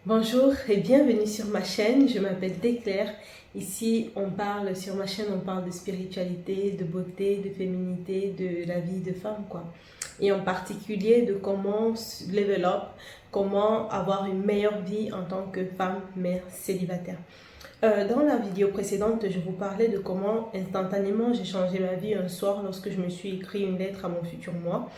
Bonjour et bienvenue sur ma chaîne, je m'appelle Déclaire. Ici, sur ma chaîne, on parle de spiritualité, de beauté, de féminité, de la vie de femme, quoi. Et en particulier de comment level up, comment avoir une meilleure vie en tant que femme, mère, célibataire. Dans la vidéo précédente, je vous parlais de comment instantanément j'ai changé ma vie un soir lorsque je me suis écrit une lettre à mon futur moi.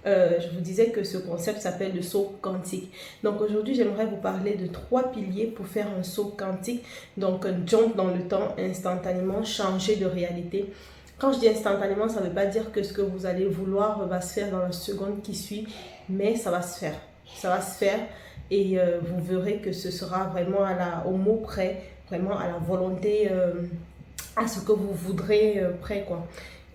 Je vous disais que ce concept s'appelle le saut quantique. Donc aujourd'hui, j'aimerais vous parler de 3 piliers pour faire un saut quantique. Donc un jump dans le temps instantanément, changer de réalité. Quand je dis instantanément, ça ne veut pas dire que ce que vous allez vouloir va se faire dans la seconde qui suit, mais ça va se faire. Ça va se faire et vous verrez que ce sera vraiment au mot près, vraiment à la volonté, à ce que vous voudrez près, quoi.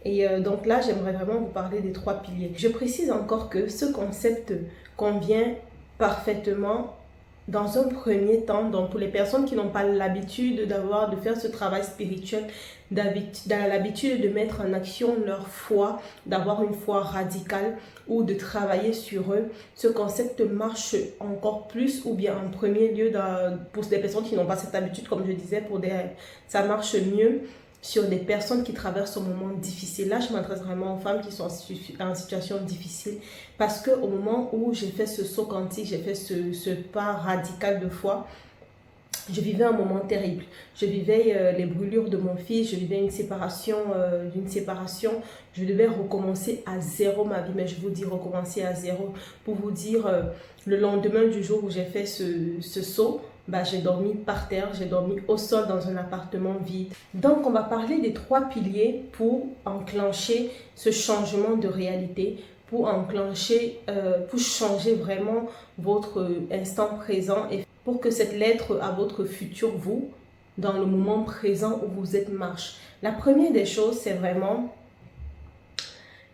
Et donc là, j'aimerais vraiment vous parler des 3 piliers. Je précise encore que ce concept convient parfaitement dans un premier temps, donc pour les personnes qui n'ont pas l'habitude de faire ce travail spirituel, l'habitude de mettre en action leur foi, d'avoir une foi radicale ou de travailler sur eux, ce concept marche encore plus, ou bien en premier lieu pour des personnes qui n'ont pas cette habitude, comme je disais, ça marche mieux sur des personnes qui traversent un moment difficile. Là, je m'adresse vraiment aux femmes qui sont en situation difficile parce qu'au moment où j'ai fait ce saut quantique, j'ai fait ce pas radical de foi, je vivais un moment terrible. Je vivais les brûlures de mon fils, je vivais une séparation. Je devais recommencer à zéro ma vie, mais je vous dis recommencer à zéro. Pour vous dire, le lendemain du jour où j'ai fait ce saut, j'ai dormi par terre, j'ai dormi au sol dans un appartement vide. Donc, on va parler des 3 piliers pour enclencher ce changement de réalité, pour changer vraiment votre instant présent et pour que cette lettre à votre futur vous, dans le moment présent où vous êtes, marche. La première des choses, c'est vraiment,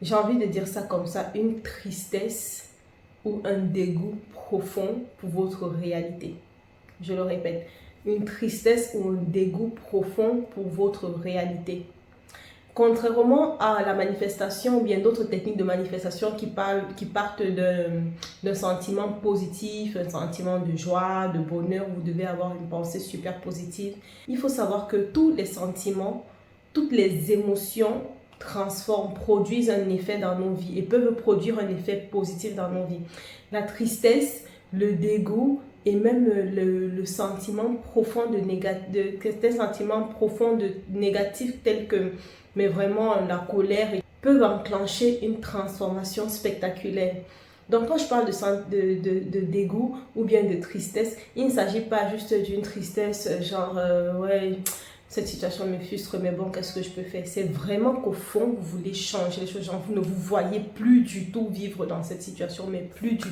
j'ai envie de dire ça comme ça, une tristesse ou un dégoût profond pour votre réalité. Je le répète, une tristesse ou un dégoût profond pour votre réalité. Contrairement à la manifestation ou bien d'autres techniques de manifestation qui partent d'un sentiment positif, un sentiment de joie, de bonheur, vous devez avoir une pensée super positive. Il faut savoir que tous les sentiments, toutes les émotions produisent un effet dans nos vies et peuvent produire un effet positif dans nos vies. La tristesse, le dégoût et même le sentiment profond de négatif tel que, mais vraiment la colère, peuvent enclencher une transformation spectaculaire. Donc quand je parle de dégoût ou bien de tristesse, il ne s'agit pas juste d'une tristesse genre ouais, cette situation me frustre, mais bon, qu'est-ce que je peux faire? C'est vraiment qu'au fond, vous voulez changer les choses. Genre, vous ne vous voyez plus du tout vivre dans cette situation, mais plus du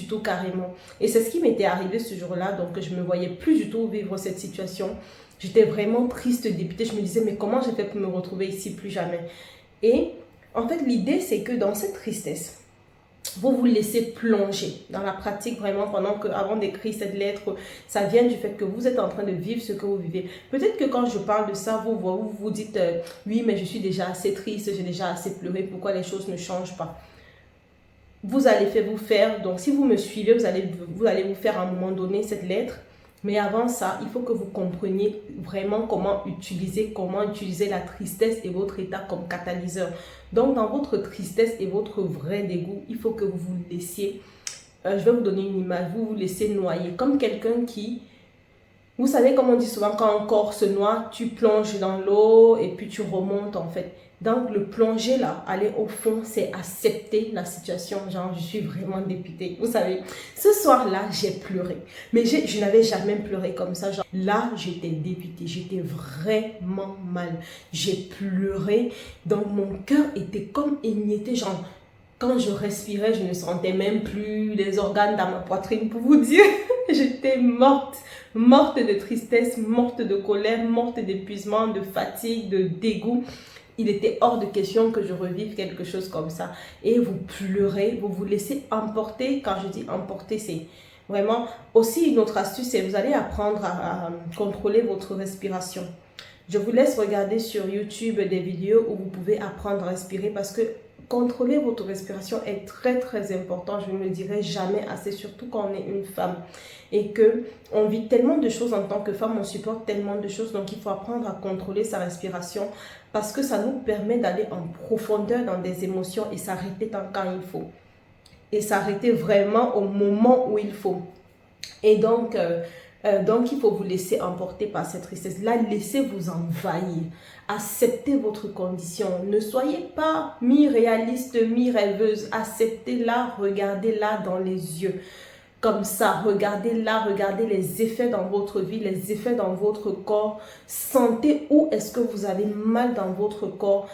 tout carrément. Et c'est ce qui m'était arrivé ce jour-là. Donc, je ne me voyais plus du tout vivre cette situation. J'étais vraiment triste, dépitée. Je me disais, mais comment j'ai fait pour me retrouver ici? Plus jamais. Et en fait, l'idée, c'est que dans cette tristesse, vous laissez plonger dans la pratique vraiment avant d'écrire cette lettre, ça vient du fait que vous êtes en train de vivre ce que vous vivez. Peut-être que quand je parle de ça, vous dites oui, mais je suis déjà assez triste, j'ai déjà assez pleuré, pourquoi les choses ne changent pas? Vous allez vous faire, donc si vous me suivez, vous allez vous faire à un moment donné cette lettre. Mais avant ça, il faut que vous compreniez vraiment comment utiliser la tristesse et votre état comme catalyseur. Donc, dans votre tristesse et votre vrai dégoût, il faut que vous vous laissiez, je vais vous donner une image, vous vous laissez noyer. Comme quelqu'un qui, vous savez comme on dit souvent, quand un corps se noie, tu plonges dans l'eau et puis tu remontes en fait. Donc, le plonger là, aller au fond, c'est accepter la situation. Genre, je suis vraiment dépitée. Vous savez, ce soir-là, j'ai pleuré. Mais je n'avais jamais pleuré comme ça. Genre, là, j'étais dépitée. J'étais vraiment mal. J'ai pleuré. Donc, mon cœur était comme émietté. Genre, quand je respirais, je ne sentais même plus les organes dans ma poitrine pour vous dire. J'étais morte. Morte de tristesse, morte de colère, morte d'épuisement, de fatigue, de dégoût. Il était hors de question que je revive quelque chose comme ça. Et vous pleurez, vous vous laissez emporter. Quand je dis emporter, c'est vraiment... Aussi, une autre astuce, c'est vous allez apprendre à contrôler votre respiration. Je vous laisse regarder sur YouTube des vidéos où vous pouvez apprendre à respirer parce que contrôler votre respiration est très très important, je ne le dirai jamais assez, surtout quand on est une femme et que on vit tellement de choses en tant que femme, on supporte tellement de choses, donc il faut apprendre à contrôler sa respiration parce que ça nous permet d'aller en profondeur dans des émotions et s'arrêter quand il faut et s'arrêter vraiment au moment où il faut. Et donc il faut vous laisser emporter par cette tristesse-là, laissez-vous envahir, acceptez votre condition, ne soyez pas mi-réaliste, mi-rêveuse, acceptez-la, regardez-la dans les yeux. Comme ça, regardez-la, regardez les effets dans votre vie, les effets dans votre corps, sentez où est-ce que vous avez mal dans votre corps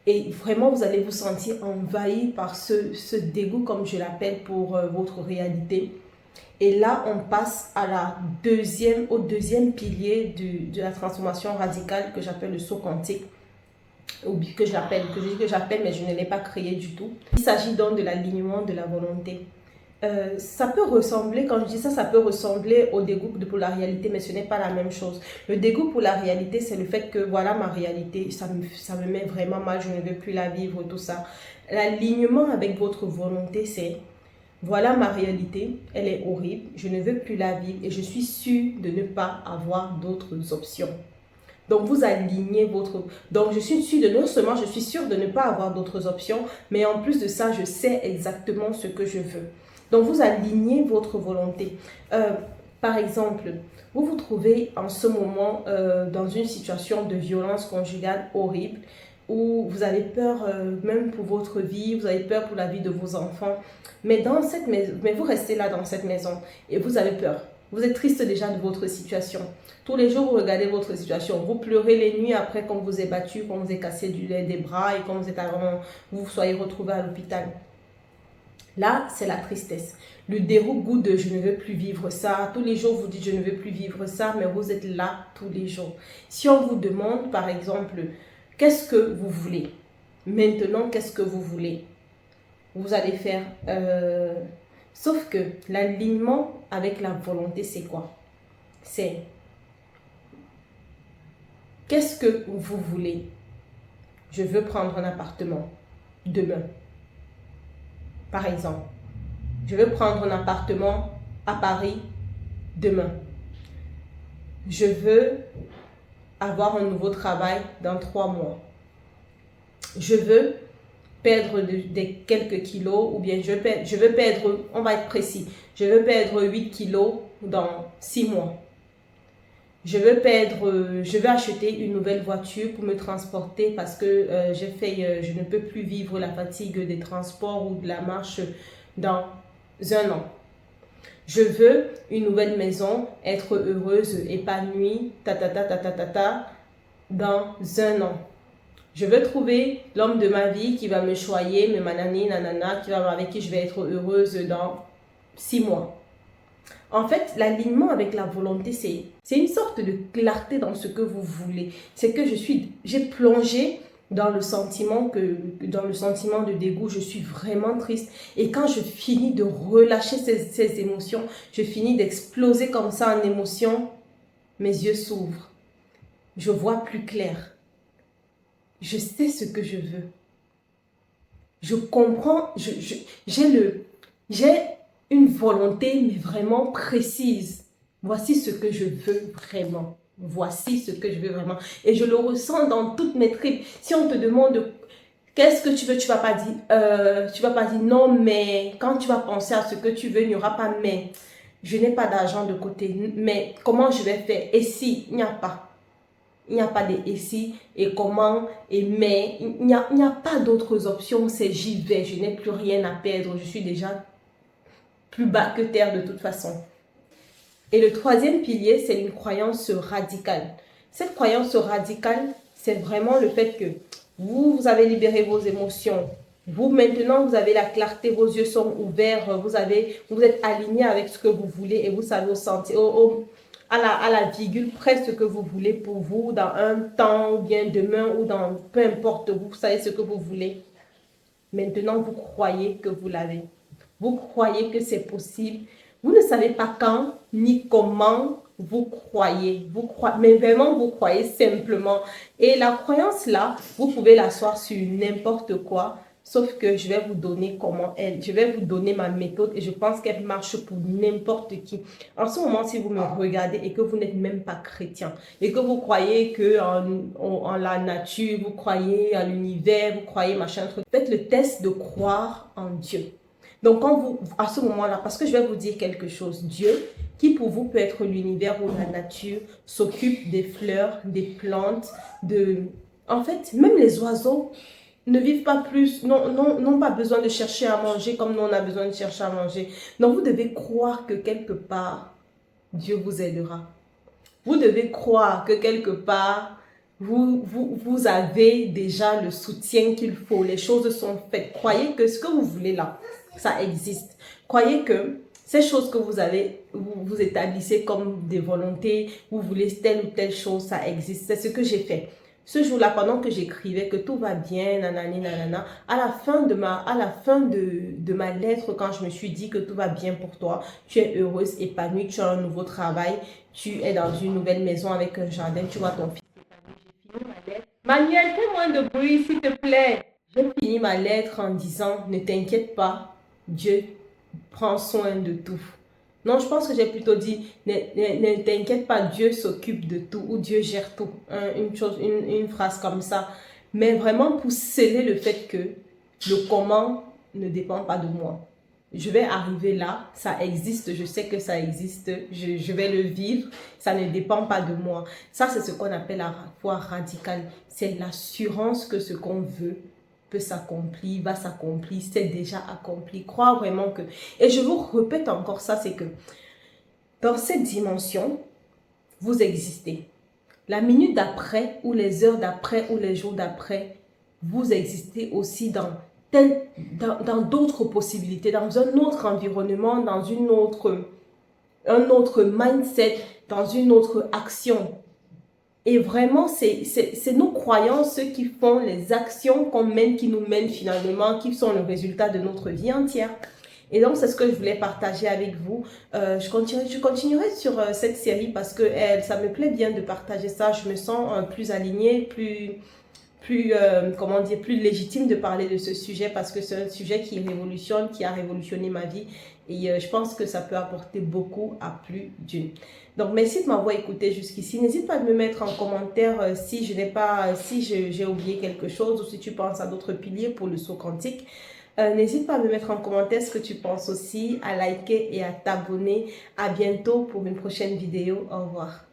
et vraiment vous allez vous sentir envahi par ce dégoût comme je l'appelle pour votre réalité. Et là, on passe à au deuxième pilier de la transformation radicale que j'appelle le saut quantique, ou que j'appelle, mais je ne l'ai pas créé du tout. Il s'agit donc de l'alignement de la volonté. Ça peut ressembler, quand je dis ça, ça peut ressembler au dégoût pour la réalité, mais ce n'est pas la même chose. Le dégoût pour la réalité, c'est le fait que voilà ma réalité, ça me met vraiment mal, je ne veux plus la vivre, tout ça. L'alignement avec votre volonté, c'est voilà ma réalité, elle est horrible, je ne veux plus la vivre et je suis sûre de ne pas avoir d'autres options. Donc vous alignez votre... Donc je suis sûre de... Non seulement je suis sûre de ne pas avoir d'autres options, mais en plus de ça, je sais exactement ce que je veux. Donc vous alignez votre volonté. Par exemple, vous vous trouvez en ce moment dans une situation de violence conjugale horrible, où vous avez peur même pour votre vie, vous avez peur pour la vie de vos enfants. Mais vous restez là dans cette maison et vous avez peur. Vous êtes triste déjà de votre situation. Tous les jours, vous regardez votre situation. Vous pleurez les nuits après qu'on vous ait battu, qu'on vous ait cassé des bras et qu'on vous soyez retrouvé à l'hôpital. Là, c'est la tristesse. Le dégoût de je ne veux plus vivre ça. Tous les jours, vous dites je ne veux plus vivre ça, mais vous êtes là tous les jours. Si on vous demande, par exemple, qu'est-ce que vous voulez? Maintenant, qu'est-ce que vous voulez? Vous allez faire... Sauf que l'alignement avec la volonté, c'est quoi? C'est qu'est-ce que vous voulez? Je veux prendre un appartement demain. Par exemple, je veux prendre un appartement à Paris demain. Je veux avoir un nouveau travail dans 3 mois. Je veux perdre des quelques kilos ou bien je veux perdre, on va être précis, je veux perdre 8 kilos dans 6 mois. Je veux acheter une nouvelle voiture pour me transporter parce que je ne peux plus vivre la fatigue des transports ou de la marche dans 1 an. Je veux une nouvelle maison, être heureuse, épanouie, dans 1 an. Je veux trouver l'homme de ma vie qui va me choyer, me manani, nanana, avec qui je vais être heureuse dans 6 mois. En fait, l'alignement avec la volonté, c'est une sorte de clarté dans ce que vous voulez. C'est que j'ai plongé dans le sentiment de dégoût, je suis vraiment triste. Et quand je finis de relâcher ces émotions, je finis d'exploser comme ça en émotions, mes yeux s'ouvrent. Je vois plus clair. Je sais ce que je veux. Je comprends, j'ai une volonté, mais vraiment précise. Voici ce que je veux vraiment. Voici ce que je veux vraiment. Et je le ressens dans toutes mes tripes. Si on te demande qu'est-ce que tu veux, tu vas pas dire non, mais quand tu vas penser à ce que tu veux, il n'y aura pas mais. Je n'ai pas d'argent de côté, mais comment je vais faire? Et si, il n'y a pas. Il n'y a pas de et si, et comment, et mais. Il n'y a pas d'autres options. C'est j'y vais. Je n'ai plus rien à perdre. Je suis déjà plus bas que terre de toute façon. Et le troisième pilier, c'est une croyance radicale. Cette croyance radicale, c'est vraiment le fait que vous avez libéré vos émotions. Vous, maintenant, vous avez la clarté, vos yeux sont ouverts, vous êtes aligné avec ce que vous voulez et vous savez à la virgule près ce que vous voulez pour vous dans un temps ou bien demain ou dans peu importe où, vous savez ce que vous voulez. Maintenant, vous croyez que vous l'avez. Vous croyez que c'est possible. Vous ne savez pas quand ni comment vous croyez. Mais vraiment, vous croyez simplement. Et la croyance là, vous pouvez l'asseoir sur n'importe quoi. Sauf que je vais vous donner je vais vous donner ma méthode et je pense qu'elle marche pour n'importe qui. En ce moment, si vous me regardez et que vous n'êtes même pas chrétien et que vous croyez en la nature, vous croyez à l'univers, vous croyez machin truc, faites le test de croire en Dieu. Donc, à ce moment-là, parce que je vais vous dire quelque chose, Dieu, qui pour vous peut être l'univers ou la nature, s'occupe des fleurs, des plantes, en fait, même les oiseaux ne vivent pas plus, n'ont pas besoin de chercher à manger comme nous on a besoin de chercher à manger. Donc, vous devez croire que quelque part, Dieu vous aidera. Vous devez croire que quelque part, vous avez déjà le soutien qu'il faut. Les choses sont faites. Croyez que ce que vous voulez là, ça existe. Croyez que ces choses que vous établissez comme des volontés, vous voulez telle ou telle chose, ça existe. C'est ce que j'ai fait. Ce jour-là, pendant que j'écrivais que tout va bien, nanani, nanana, à la fin de ma lettre, quand je me suis dit que tout va bien pour toi, tu es heureuse, épanouie, tu as un nouveau travail, tu es dans une nouvelle maison avec un jardin, tu vois ton fils épanoui. J'ai fini ma lettre. Manuel, fais moins de bruit, s'il te plaît. J'ai fini ma lettre en disant, ne t'inquiète pas, Dieu prend soin de tout. Non, je pense que j'ai plutôt dit, ne t'inquiète pas, Dieu s'occupe de tout ou Dieu gère tout. Une phrase comme ça. Mais vraiment pour sceller le fait que le comment ne dépend pas de moi. Je vais arriver là, ça existe, je sais que ça existe, je vais le vivre, ça ne dépend pas de moi. Ça, c'est ce qu'on appelle la foi radicale. C'est l'assurance que ce qu'on veut peut s'accomplir, va s'accomplir, c'est déjà accompli. Crois vraiment que... Et je vous répète encore ça, c'est que dans cette dimension, vous existez. La minute d'après, ou les heures d'après, ou les jours d'après, vous existez aussi dans d'autres possibilités, dans un autre environnement, dans un autre mindset, dans une autre action. Et vraiment, c'est nos croyances qui font les actions qu'on mène, qui nous mènent finalement, qui sont le résultat de notre vie entière. Et donc, c'est ce que je voulais partager avec vous. Je continuerai sur cette série parce que ça me plaît bien de partager ça. Je me sens plus alignée, comment dire, plus légitime de parler de ce sujet parce que c'est un sujet qui révolutionne, qui a révolutionné ma vie. Et je pense que ça peut apporter beaucoup à plus d'une. Donc, merci de m'avoir écouté jusqu'ici. N'hésite pas à me mettre en commentaire si j'ai oublié quelque chose ou si tu penses à d'autres piliers pour le saut quantique. N'hésite pas à me mettre en commentaire ce que tu penses aussi, à liker et à t'abonner. À bientôt pour une prochaine vidéo. Au revoir.